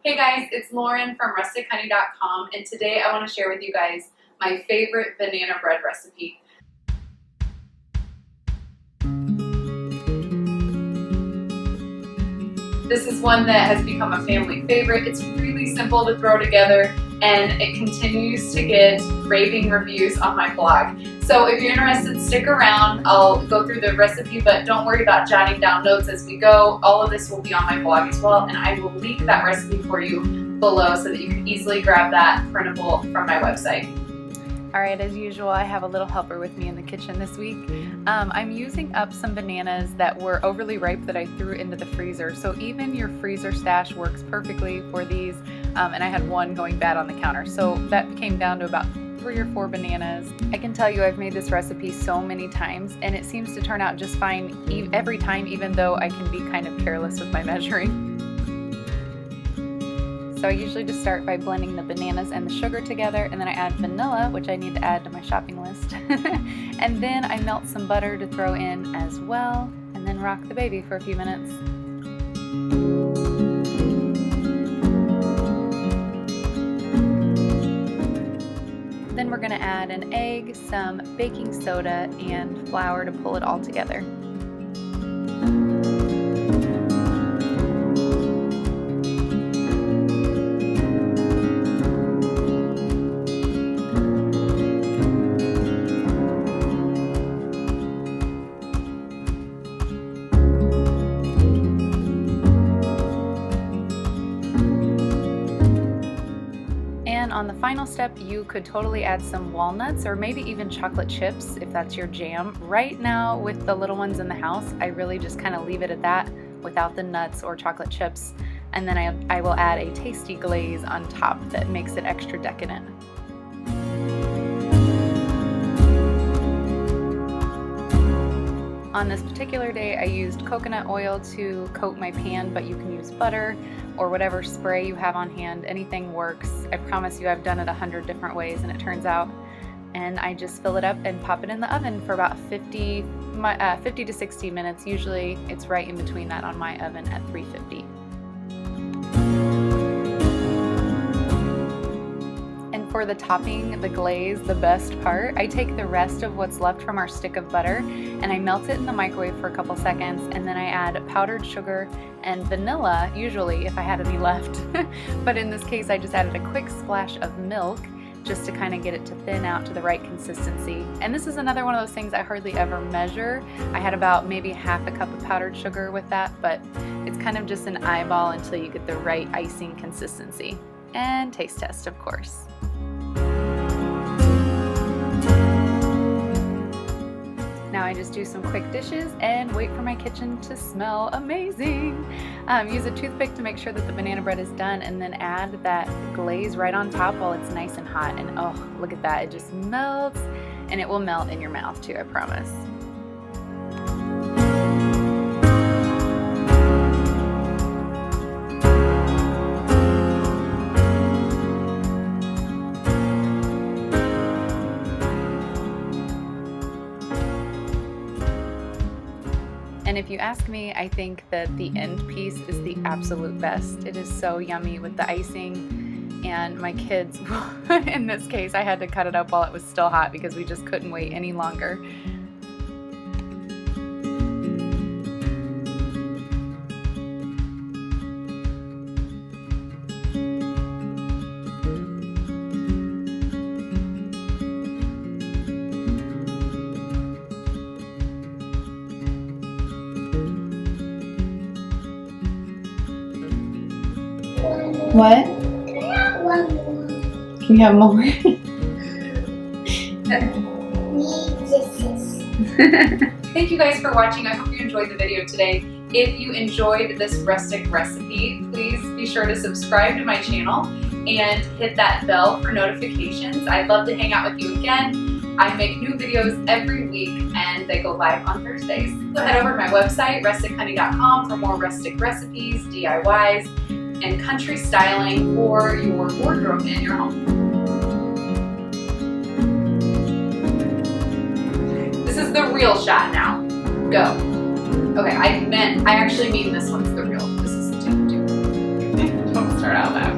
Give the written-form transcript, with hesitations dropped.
Hey guys, it's Lauren from rustichoney.com, and today I want to share with you guys my favorite banana bread recipe. This is one that has become a family favorite. It's really simple to throw together, and it continues to get raving reviews on my blog. So if you're interested, stick around. I'll go through the recipe, but don't worry about jotting down notes as we go. All of this will be on my blog as well, and I will link that recipe for you below so that you can easily grab that printable from my website. Alright, as usual, I have a little helper with me in the kitchen this week. I'm using up some bananas that were overly ripe that I threw into the freezer. So even your freezer stash works perfectly for these. And I had one going bad on the counter. So that came down to about 3 or 4 bananas. I can tell you I've made this recipe so many times and it seems to turn out just fine every time, even though I can be kind of careless with my measuring. So I usually just start by blending the bananas and the sugar together, and then I add vanilla, which I need to add to my shopping list. And then I melt some butter to throw in as well, and then rock the baby for a few minutes. Then we're going to add an egg, some baking soda, and flour to pull it all together. And on the final step, you could totally add some walnuts or maybe even chocolate chips if that's your jam. Right now, with the little ones in the house, I really just kind of leave it at that without the nuts or chocolate chips. And then I will add a tasty glaze on top that makes it extra decadent. On this particular day, I used coconut oil to coat my pan, but you can use butter or whatever spray you have on hand. Anything works. I promise you I've done it 100 different ways and it turns out. And I just fill it up and pop it in the oven for about 50 to 60 minutes. Usually it's right in between that on my oven at 350. For the topping, the glaze, the best part, I take the rest of what's left from our stick of butter and I melt it in the microwave for a couple seconds, and then I add powdered sugar and vanilla, usually if I had any left. But in this case I just added a quick splash of milk just to kind of get it to thin out to the right consistency. And this is another one of those things I hardly ever measure. I had about maybe half a cup of powdered sugar with that, but it's kind of just an eyeball until you get the right icing consistency. And taste test, of course. Now I just do some quick dishes and wait for my kitchen to smell amazing. Use a toothpick to make sure that the banana bread is done, and then add that glaze right on top while it's nice and hot. And oh, look at that, it just melts, and it will melt in your mouth too, I promise. And if you ask me, I think that the end piece is the absolute best. It is so yummy with the icing, and my kids, in this case, I had to cut it up while it was still hot because we just couldn't wait any longer. What? Can you have more? Thank you guys for watching. I hope you enjoyed the video today. If you enjoyed this rustic recipe, please be sure to subscribe to my channel and hit that bell for notifications. I'd love to hang out with you again. I make new videos every week and they go live on Thursdays. So head over to my website, rustichoney.com, for more rustic recipes, DIYs, and country styling for your wardrobe in your home. This is the real shot now. Go. Okay, I actually mean this one's the real. This is two. Don't start. start out back.